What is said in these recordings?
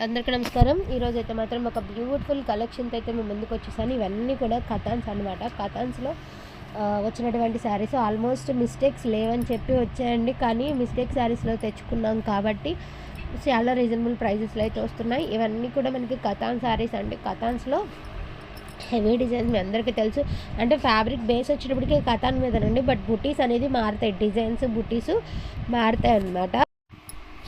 అందరికీ నమస్కారం. ఈరోజు అయితే మాత్రం ఒక బ్యూటిఫుల్ కలెక్షన్తో అయితే మేము ముందుకు వచ్చేసాను. ఇవన్నీ కూడా కథాన్స్ అనమాట. కథాన్స్లో వచ్చినటువంటి శారీస్ ఆల్మోస్ట్ మిస్టేక్స్ లేవని చెప్పి వచ్చాయండి. కానీ మిస్టేక్ శారీస్లో తెచ్చుకున్నాం కాబట్టి చాలా రీజనబుల్ ప్రైజెస్లో అయితే వస్తున్నాయి. ఇవన్నీ కూడా మనకి కథాన్ శారీస్ అండి. కథాన్స్లో హెవీ డిజైన్స్ మీ అందరికీ తెలుసు. అంటే ఫ్యాబ్రిక్ బేస్ వచ్చేటప్పటికి కథాన్ మీదనండి. బట్ బుటీస్ అనేది మారుతాయి, డిజైన్స్ బుటీస్ మారుతాయి అన్నమాట.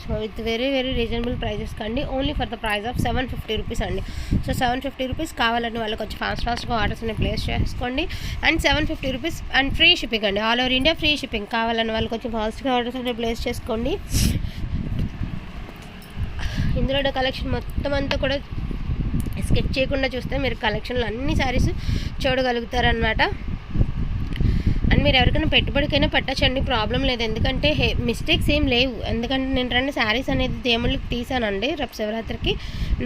So with very reasonable prices కండి. Only for the price of 750 rupees అండి. సో 750 రూపీస్ కావాలని వాళ్ళకి వచ్చి ఫాస్ట్గా ఆర్డర్స్ని ప్లేస్ చేసుకోండి. And 750 rupees and free shipping అండి. All over India free shipping. కావాలని వాళ్ళకి వచ్చి ఫాస్ట్గా ఆర్డర్స్ అనేది ప్లేస్ చేసుకోండి. ఇందులో కలెక్షన్ మొత్తం అంతా కూడా స్కిప్ చేయకుండా చూస్తే మీరు కలెక్షన్లో అన్ని శారీస్ చూడగలుగుతారనమాట. అండ్ మీరు ఎవరికైనా పెట్టుబడికైనా పెట్టచ్చండి, ప్రాబ్లం లేదు. ఎందుకంటే మిస్టేక్స్ ఏం లేవు. ఎందుకంటే నేను 2 శారీస్ అనేది దేవుళ్ళకి తీసానండి రేపు శివరాత్రికి.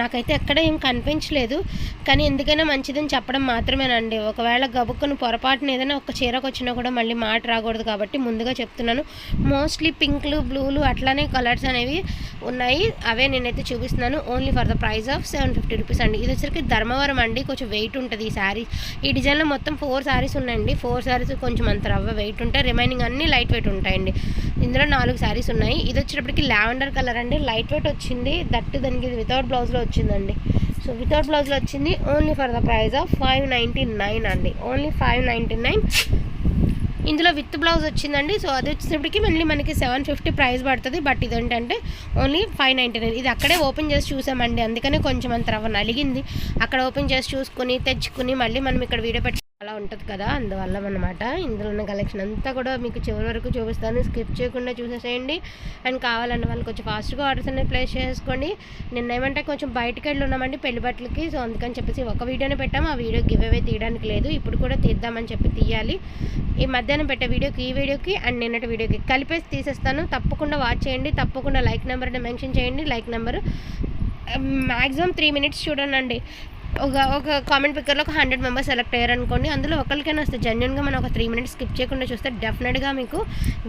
నాకైతే ఎక్కడ ఏం కనిపించలేదు. కానీ ఎందుకైనా మంచిదని చెప్పడం మాత్రమేనండి. ఒకవేళ గబుక్కును పొరపాటున ఏదైనా ఒక చీరకు వచ్చినా కూడా మళ్ళీ మాట రాకూడదు కాబట్టి ముందుగా చెప్తున్నాను. మోస్ట్లీ పింక్లు బ్లూలు అట్లానే కలర్స్ అనేవి ఉన్నాయి. అవే నేనైతే చూపిస్తున్నాను. Only for the price of 750 rupees అండి. ఇది వచ్చరికి ధర్మవరం అండి. కొంచెం వెయిట్ ఉంటుంది ఈ శారీ. ఈ డిజైన్లో మొత్తం 4 శారీస్ ఉన్నాయండి. 4 శారీస్ కొంచెం అంత రవ్వ వెయిట్ ఉంటాయి. రిమైనింగ్ అన్నీ లైట్ వెయిట్ ఉంటాయండి. ఇందులో 4 శారీస్ ఉన్నాయి. ఇది వచ్చేటప్పటికి లావెండర్ కలర్ అండి. లైట్ వెయిట్ వచ్చింది. దట్టు దానికి వితౌట్ బ్లౌజ్లో వచ్చిందండి. సో వితౌట్ బ్లౌజ్లో వచ్చింది. Only for the price of 599 అండి. ఓన్లీ 599. ఇందులో విత్ బ్లౌజ్ వచ్చిందండి. సో అది వచ్చేటప్పటికి మళ్ళీ మనకి 750 ప్రైస్ పడుతుంది. బట్ ఇది ఏంటంటే ఓన్లీ 599. ఇది అక్కడే ఓపెన్ చేసి చూసామండి. అందుకనే కొంచెం అంత రవ్వ నలిగింది. అక్కడ ఓపెన్ చేసి చూసుకొని తెచ్చుకుని మళ్ళీ మనం ఇక్కడ వీడియో పెట్టి అలా ఉంటుంది కదా, అందువల్ల అనమాట. ఇందులో ఉన్న కలెక్షన్ అంతా కూడా మీకు చివరి వరకు చూపిస్తాను. స్కిప్ చేయకుండా చూసేసేయండి. అండ్ కావాలన్న వాళ్ళు కొంచెం ఫాస్ట్గా ఆర్డర్స్ అనేది ప్లేస్ చేసుకోండి. నిన్న ఏమంటే కొంచెం బయటకి వెళ్ళి ఉన్నామండి పెళ్లి బట్టలకి. సో అందుకని చెప్పేసి ఒక వీడియోనే పెట్టాము. ఆ వీడియో గివ్ అవే తీయడానికి లేదు. ఇప్పుడు కూడా తీద్దామని చెప్పి తీయాలి. ఈ మధ్యాహ్నం పెట్టే వీడియోకి ఈ వీడియోకి అండ్ నిన్నటి వీడియోకి కలిపేసి తీసేస్తాను. తప్పకుండా వాచ్ చేయండి. తప్పకుండా లైక్ నెంబర్ని మెన్షన్ చేయండి. లైక్ నెంబర్ మ్యాక్సిమం 3 మినిట్స్ చూడండి. ఒక కామెంట్ పిక్కర్లో ఒక 100 మెంబర్స్ సెలెక్ట్ అయ్యారు అనుకోండి. అందులో ఒకరికైనా వస్తే జెన్యున్గా మనం ఒక 3 మినిట్స్ స్కిప్ చేయకుండా చూస్తే డెఫినెట్గా మీకు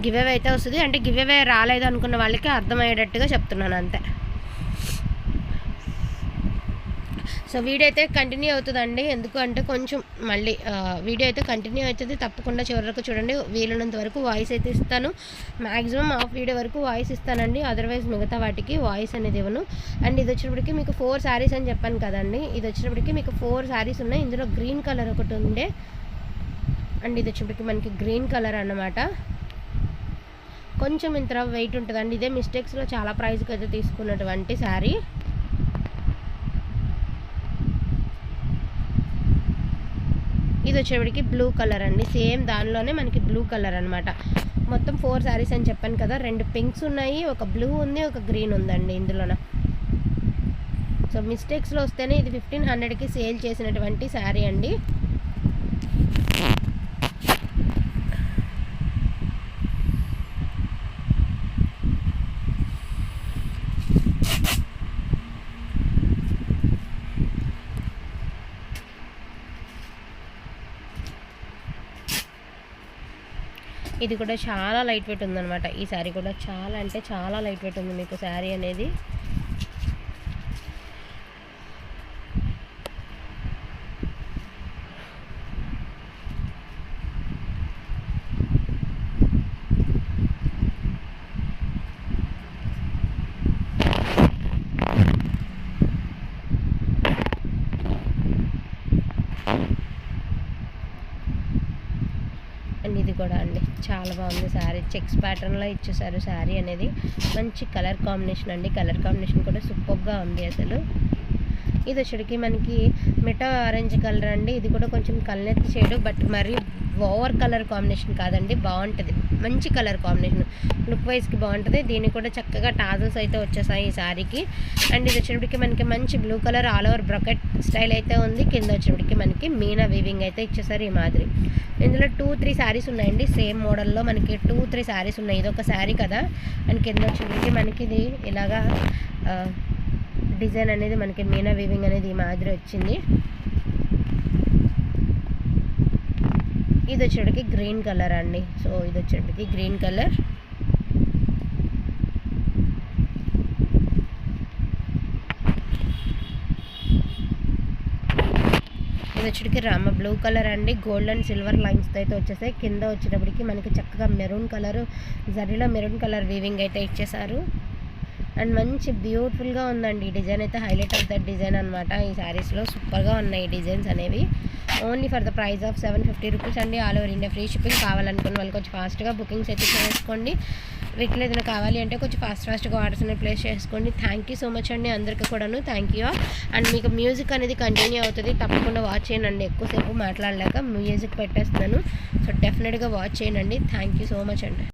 గివ్ అవే అయితే వస్తుంది. అంటే గివ్ అవే రాలేదు అనుకున్న వాళ్ళకి అర్థమయ్యేటట్టుగా చెప్తున్నాను అంతే. సో వీడియో అయితే కంటిన్యూ అవుతుందండి. ఎందుకు అంటే కొంచెం మళ్ళీ వీడియో అయితే కంటిన్యూ అవుతుంది. తప్పకుండా చివరి వరకు చూడండి. వీలున్నంత వరకు వాయిస్ అయితే ఇస్తాను. మ్యాక్సిమం హాఫ్ వీడియో వరకు వాయిస్ ఇస్తానండి. అదర్వైజ్ మిగతా వాటికి వాయిస్ అనేది ఇవ్వను. అండ్ ఇది వచ్చినప్పటికీ మీకు 4 శారీస్ అని చెప్పాను కదండి. ఇది వచ్చినప్పటికీ మీకు 4 శారీస్ ఉన్నాయి. ఇందులో గ్రీన్ కలర్ ఒకటి ఉండే. అండ్ ఇది వచ్చినప్పటికీ మనకి గ్రీన్ కలర్ అన్నమాట. కొంచెం ఇంత వెయిట్ ఉంటుందండి. ఇదే మిస్టేక్స్లో చాలా ప్రైస్కి అయితే తీసుకున్నటువంటి శారీ. ఇది వచ్చేవాడికి బ్లూ కలర్ అండి. సేమ్ దానిలోనే మనకి బ్లూ కలర్ అనమాట. మొత్తం 4 శారీస్ అని చెప్పాను కదా. 2 పింక్స్ ఉన్నాయి, ఒక బ్లూ ఉంది, ఒక గ్రీన్ ఉందండి ఇందులోన. సో మిస్టేక్స్లో వస్తేనే ఇది 1500కి సేల్ చేసినటువంటి శారీ అండి. ఇది కూడా చాలా లైట్ వెయిట్ ఉందన్నమాట. ఈ శారీ కూడా చాలా అంటే చాలా లైట్ వెయిట్ ఉంది మీకు శారీ అనేది. అండ్ ఇది కూడా అండి చాలా బాగుంది శారీ. చెక్స్ ప్యాటర్న్లో ఇచ్చేసారు శారీ అనేది. మంచి కలర్ కాంబినేషన్ అండి. కలర్ కాంబినేషన్ కూడా సూపర్గా ఉంది అసలు. ఇది వచ్చేటికి మనకి మిఠా ఆరెంజ్ కలర్ అండి. ఇది కూడా కొంచెం కళ్ళెత్తి షేడు, బట్ మరీ ఓవర్ కలర్ కాంబినేషన్ కాదండి. బాగుంటుంది, మంచి కలర్ కాంబినేషన్, లుక్ వైజ్కి బాగుంటుంది. దీనికి కూడా చక్కగా టాజల్స్ అయితే వచ్చేసాయి ఈ శారీకి. అండ్ ఇది వచ్చేటికి మనకి మంచి blue colour all over bracket style అయితే ఉంది. కింద వచ్చేటికి మనకి మీనా వీవింగ్ అయితే ఇచ్చేసారు ఈ మాదిరి. ఇందులో 2-3 శారీస్ ఉన్నాయండి. సేమ్ మోడల్లో మనకి 2-3 శారీస్ ఉన్నాయి. ఇది ఒక శారీ కదా. అండ్ కింద వచ్చేటికి మనకి ఇది ఇలాగా డిజైన్ అనేది మనకి మీనా వీవింగ్ అనేది ఈ మాదిరి వచ్చింది. ఇది వచ్చేటికి గ్రీన్ కలర్ అండి. సో ఇది వచ్చేటికి గ్రీన్ కలర్. వచ్చేటికి రామ బ్లూ కలర్ అండి, గోల్డ్ అండ్ సిల్వర్ లైన్స్తో అయితే వచ్చేసాయి. కింద వచ్చేటప్పటికి మనకి చక్కగా మెరూన్ కలర్, జరీలో మెరూన్ కలర్ వీవింగ్ అయితే ఇచ్చేసారు. అండ్ మంచి బ్యూటిఫుల్గా ఉందండి ఈ డిజైన్ అయితే, హైలైట్ ఆఫ్ దట్ డిజైన్ అనమాట. ఈ శారీస్లో సూపర్గా ఉన్నాయి ఈ డిజైన్స్ అనేవి. Only for the price of 750 rupees అండి. All over India free shipping. కావాలనుకున్న వాళ్ళు కొంచెం ఫాస్ట్గా బుకింగ్స్ అయితే చేసుకోండి. వీటిలో ఏదైనా కావాలి అంటే కొంచెం ఫాస్ట్గా ఆర్డర్స్ అనేది ప్లేస్ చేసుకోండి. థ్యాంక్ యూ సో మచ్ అండి అందరికీ కూడాను, థ్యాంక్ యూ. అండ్ మీకు మ్యూజిక్ అనేది కంటిన్యూ అవుతుంది, తప్పకుండా వాచ్ చేయండి. ఎక్కువసేపు మాట్లాడలేక మ్యూజిక్ పెట్టేస్తున్నాను, సో డెఫినెట్గా వాచ్ చేయండి. థ్యాంక్ యూ సో మచ్ అండి.